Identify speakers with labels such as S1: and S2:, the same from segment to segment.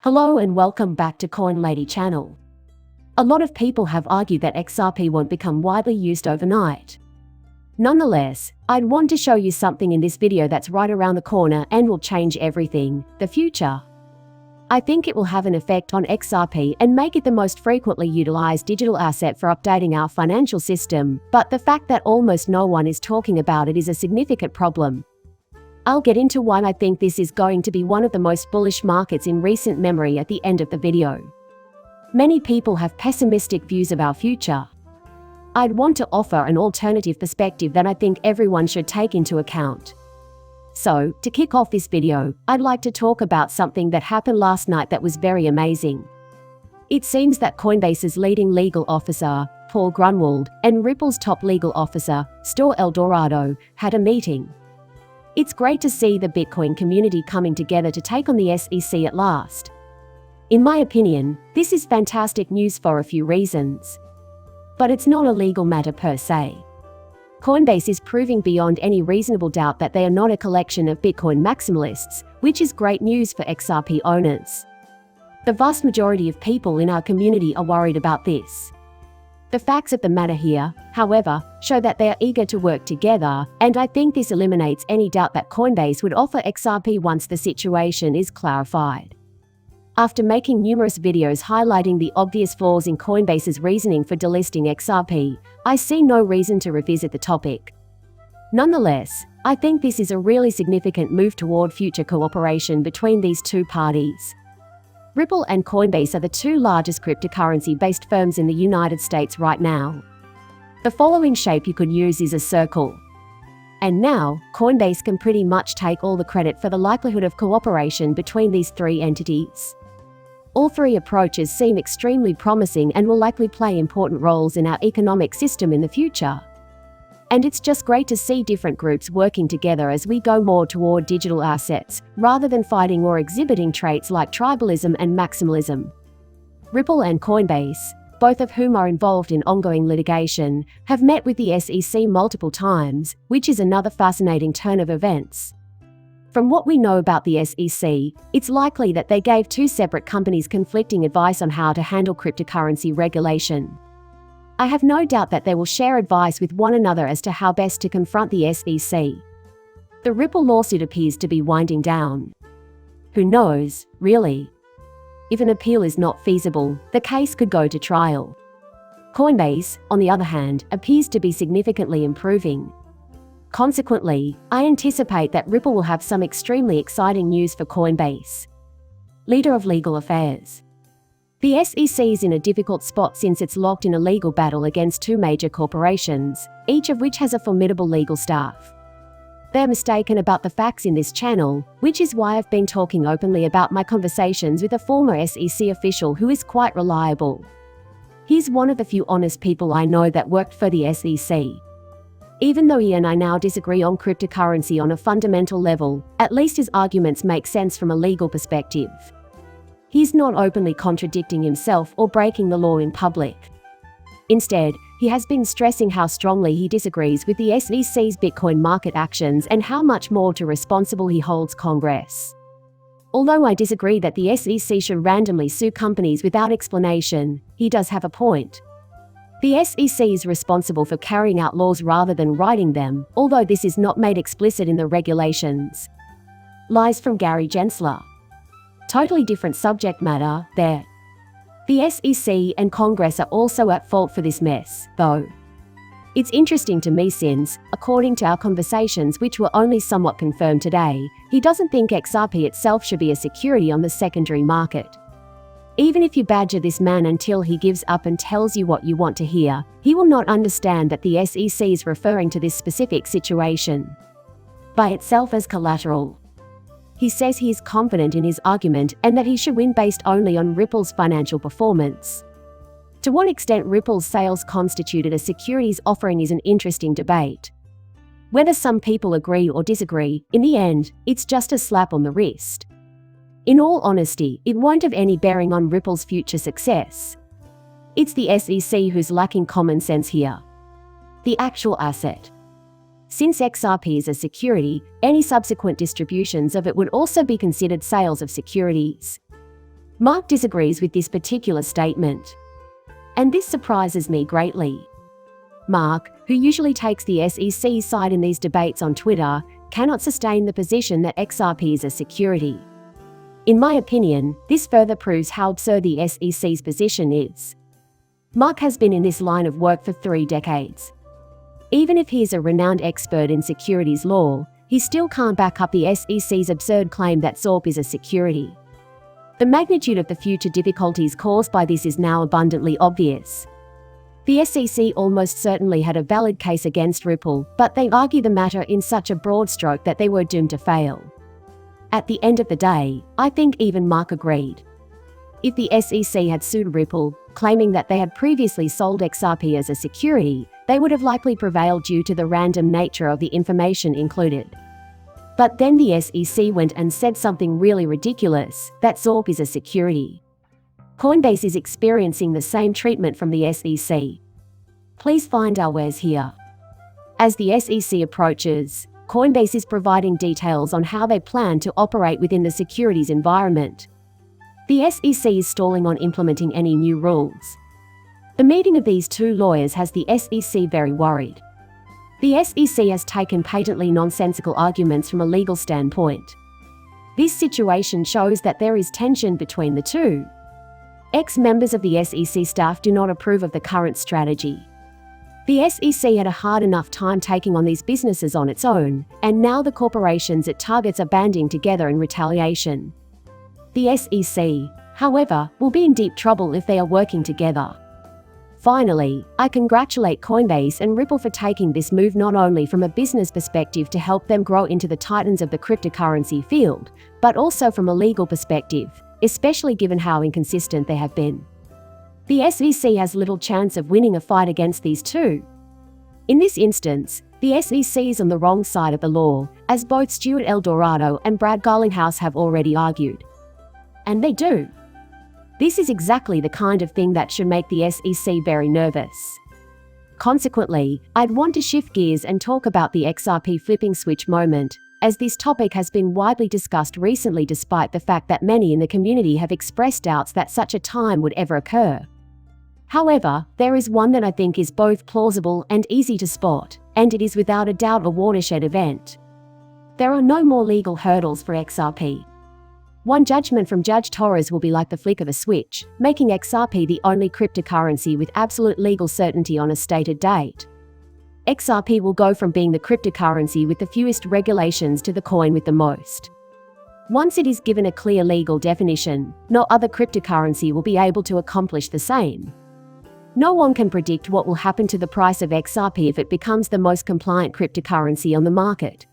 S1: Hello and welcome back to Coin Lady channel. A lot of people have argued that XRP won't become widely used overnight. Nonetheless, I'd want to show you something in this video that's right around the corner and will change everything: the future. I think it will have an effect on XRP and make it the most frequently utilized digital asset for updating our financial system, but the fact that almost no one is talking about it is a significant problem. I'll get into why I think this is going to be one of the most bullish markets in recent memory at the end of the video. Many people have pessimistic views of our future. I'd want to offer an alternative perspective that I think everyone should take into account. So, to kick off this video, I'd like to talk about something that happened last night that was very amazing. It seems that Coinbase's leading legal officer, Paul Grunwald, and Ripple's top legal officer, Store Eldorado, had a meeting. It's great to see the Bitcoin community coming together to take on the SEC at last. In my opinion, this is fantastic news for a few reasons. But it's not a legal matter per se. Coinbase is proving beyond any reasonable doubt that they are not a collection of Bitcoin maximalists, which is great news for XRP owners. The vast majority of people in our community are worried about this. The facts of the matter here, however, show that they are eager to work together, and I think this eliminates any doubt that Coinbase would offer XRP once the situation is clarified. After making numerous videos highlighting the obvious flaws in Coinbase's reasoning for delisting XRP, I see no reason to revisit the topic. Nonetheless, I think this is a really significant move toward future cooperation between these two parties. Ripple and Coinbase are the two largest cryptocurrency-based firms in the United States right now. The following shape you could use is a circle. And now, Coinbase can pretty much take all the credit for the likelihood of cooperation between these three entities. All three approaches seem extremely promising and will likely play important roles in our economic system in the future. And it's just great to see different groups working together as we go more toward digital assets, rather than fighting or exhibiting traits like tribalism and maximalism. Ripple and Coinbase, both of whom are involved in ongoing litigation, have met with the SEC multiple times, which is another fascinating turn of events. From what we know about the SEC, it's likely that they gave two separate companies conflicting advice on how to handle cryptocurrency regulation. I have no doubt that they will share advice with one another as to how best to confront the SEC. The Ripple lawsuit appears to be winding down. Who knows, really? If an appeal is not feasible, the case could go to trial. Coinbase, on the other hand, appears to be significantly improving. Consequently, I anticipate that Ripple will have some extremely exciting news for Coinbase. Leader of Legal Affairs. The SEC is in a difficult spot since it's locked in a legal battle against two major corporations, each of which has a formidable legal staff. They're mistaken about the facts in this channel, which is why I've been talking openly about my conversations with a former SEC official who is quite reliable. He's one of the few honest people I know that worked for the SEC. Even though he and I now disagree on cryptocurrency on a fundamental level, at least his arguments make sense from a legal perspective. He's not openly contradicting himself or breaking the law in public. Instead, he has been stressing how strongly he disagrees with the SEC's Bitcoin market actions and how much more to responsible he holds Congress. Although I disagree that the SEC should randomly sue companies without explanation, he does have a point. The SEC is responsible for carrying out laws rather than writing them, although this is not made explicit in the regulations. Lies from Gary Gensler. Totally different subject matter, there. The SEC and Congress are also at fault for this mess, though. It's interesting to me since, according to our conversations which were only somewhat confirmed today, he doesn't think XRP itself should be a security on the secondary market. Even if you badger this man until he gives up and tells you what you want to hear, he will not understand that the SEC is referring to this specific situation by itself as collateral. He says he is confident in his argument and that he should win based only on Ripple's financial performance. To what extent Ripple's sales constituted a securities offering is an interesting debate. Whether some people agree or disagree, in the end, it's just a slap on the wrist. In all honesty, it won't have any bearing on Ripple's future success. It's the SEC who's lacking common sense here. The actual asset. Since XRP is a security, any subsequent distributions of it would also be considered sales of securities. Mark disagrees with this particular statement. And this surprises me greatly. Mark, who usually takes the SEC's side in these debates on Twitter, cannot sustain the position that XRP is a security. In my opinion, this further proves how absurd the SEC's position is. Mark has been in this line of work for 3 decades. Even if he is a renowned expert in securities law, he still can't back up the SEC's absurd claim that XRP is a security. The magnitude of the future difficulties caused by this is now abundantly obvious. The SEC almost certainly had a valid case against Ripple, but they argue the matter in such a broad stroke that they were doomed to fail. At the end of the day, I think even Mark agreed. If the SEC had sued Ripple, claiming that they had previously sold XRP as a security, they would have likely prevailed due to the random nature of the information included. But then the SEC went and said something really ridiculous, that XRP is a security. Coinbase is experiencing the same treatment from the SEC. Please find our wares here. As the SEC approaches, Coinbase is providing details on how they plan to operate within the securities environment. The SEC is stalling on implementing any new rules. The meeting of these two lawyers has the SEC very worried. The SEC has taken patently nonsensical arguments from a legal standpoint. This situation shows that there is tension between the two. Ex-members of the SEC staff do not approve of the current strategy. The SEC had a hard enough time taking on these businesses on its own, and now the corporations it targets are banding together in retaliation. The SEC, however, will be in deep trouble if they are working together. Finally, I congratulate Coinbase and Ripple for taking this move not only from a business perspective to help them grow into the titans of the cryptocurrency field, but also from a legal perspective, especially given how inconsistent they have been. The SEC has little chance of winning a fight against these two. In this instance, the SEC is on the wrong side of the law, as both Stuart Eldorado and Brad Garlinghouse have already argued. And they do. This is exactly the kind of thing that should make the SEC very nervous. Consequently, I'd want to shift gears and talk about the XRP Flipping Switch moment, as this topic has been widely discussed recently despite the fact that many in the community have expressed doubts that such a time would ever occur. However, there is one that I think is both plausible and easy to spot, and it is without a doubt a watershed event. There are no more legal hurdles for XRP. One judgment from Judge Torres will be like the flick of a switch, making XRP the only cryptocurrency with absolute legal certainty on a stated date. XRP will go from being the cryptocurrency with the fewest regulations to the coin with the most. Once it is given a clear legal definition, no other cryptocurrency will be able to accomplish the same. No one can predict what will happen to the price of XRP if it becomes the most compliant cryptocurrency on the market.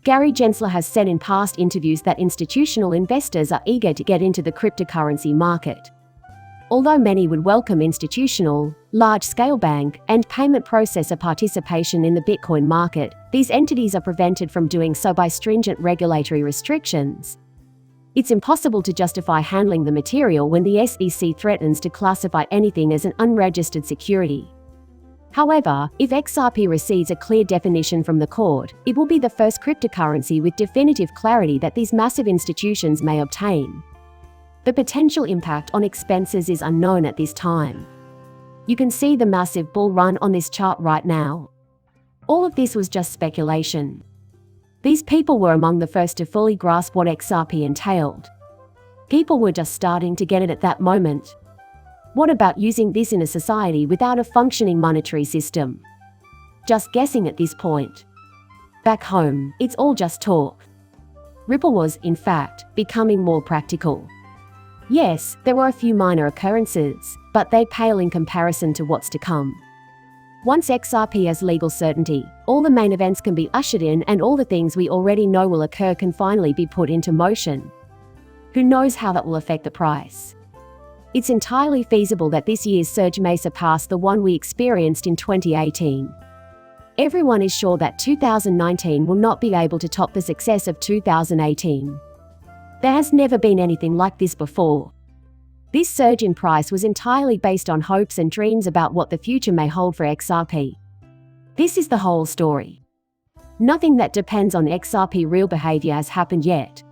S1: Gary Gensler has said in past interviews that institutional investors are eager to get into the cryptocurrency market. Although many would welcome institutional, large-scale bank, and payment processor participation in the Bitcoin market, these entities are prevented from doing so by stringent regulatory restrictions. It's impossible to justify handling the material when the SEC threatens to classify anything as an unregistered security. However, if XRP receives a clear definition from the court, it will be the first cryptocurrency with definitive clarity that these massive institutions may obtain. The potential impact on expenses is unknown at this time. You can see the massive bull run on this chart right now. All of this was just speculation. These people were among the first to fully grasp what XRP entailed. People were just starting to get it at that moment. What about using this in a society without a functioning monetary system? Just guessing at this point. Back home, it's all just talk. Ripple was, in fact, becoming more practical. Yes, there were a few minor occurrences, but they pale in comparison to what's to come. Once XRP has legal certainty, all the main events can be ushered in and all the things we already know will occur can finally be put into motion. Who knows how that will affect the price? It's entirely feasible that this year's surge may surpass the one we experienced in 2018. Everyone is sure that 2019 will not be able to top the success of 2018. There has never been anything like this before. This surge in price was entirely based on hopes and dreams about what the future may hold for XRP. This is the whole story. Nothing that depends on XRP real behavior has happened yet.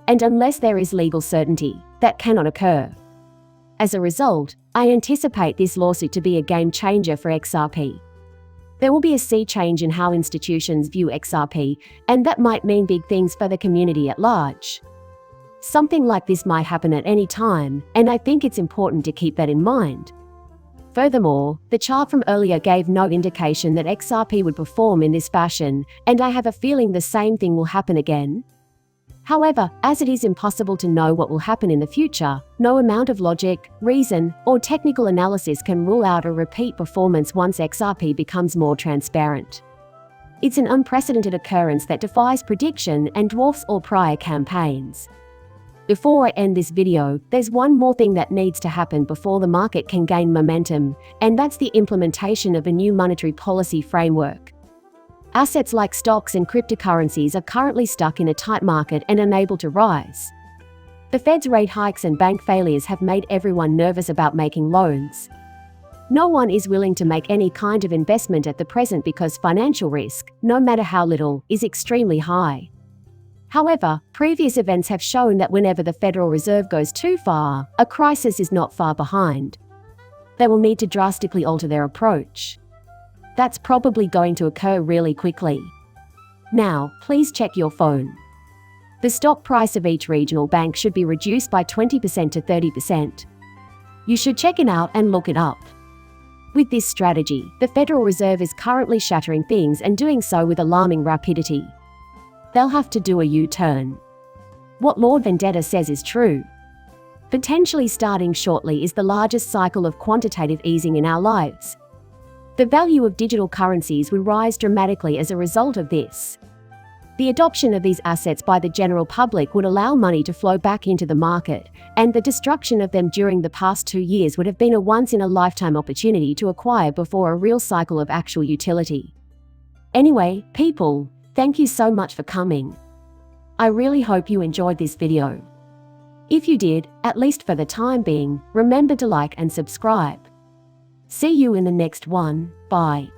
S1: and unless there is legal certainty, that cannot occur. As a result, I anticipate this lawsuit to be a game changer for XRP. There will be a sea change in how institutions view XRP, and that might mean big things for the community at large. Something like this might happen at any time, and I think it's important to keep that in mind. Furthermore, the chart from earlier gave no indication that XRP would perform in this fashion, and I have a feeling the same thing will happen again. However, as it is impossible to know what will happen in the future, no amount of logic, reason, or technical analysis can rule out a repeat performance once XRP becomes more transparent. It's an unprecedented occurrence that defies prediction and dwarfs all prior campaigns. Before I end this video, there's one more thing that needs to happen before the market can gain momentum, and that's the implementation of a new monetary policy framework. Assets like stocks and cryptocurrencies are currently stuck in a tight market and unable to rise. The Fed's rate hikes and bank failures have made everyone nervous about making loans. No one is willing to make any kind of investment at the present because financial risk, no matter how little, is extremely high. However, previous events have shown that whenever the Federal Reserve goes too far, a crisis is not far behind. They will need to drastically alter their approach. That's probably going to occur really quickly. Now, please check your phone. The stock price of each regional bank should be reduced by 20% to 30%. You should check it out and look it up. With this strategy, the Federal Reserve is currently shattering things and doing so with alarming rapidity. They'll have to do a U-turn. What Lord Vendetta says is true. Potentially starting shortly is the largest cycle of quantitative easing in our lives. The value of digital currencies will rise dramatically as a result of this. The adoption of these assets by the general public would allow money to flow back into the market, and the destruction of them during the past 2 years would have been a once-in-a-lifetime opportunity to acquire before a real cycle of actual utility. Anyway, people, thank you so much for coming. I really hope you enjoyed this video. If you did, at least for the time being, remember to like and subscribe. See you in the next one. Bye.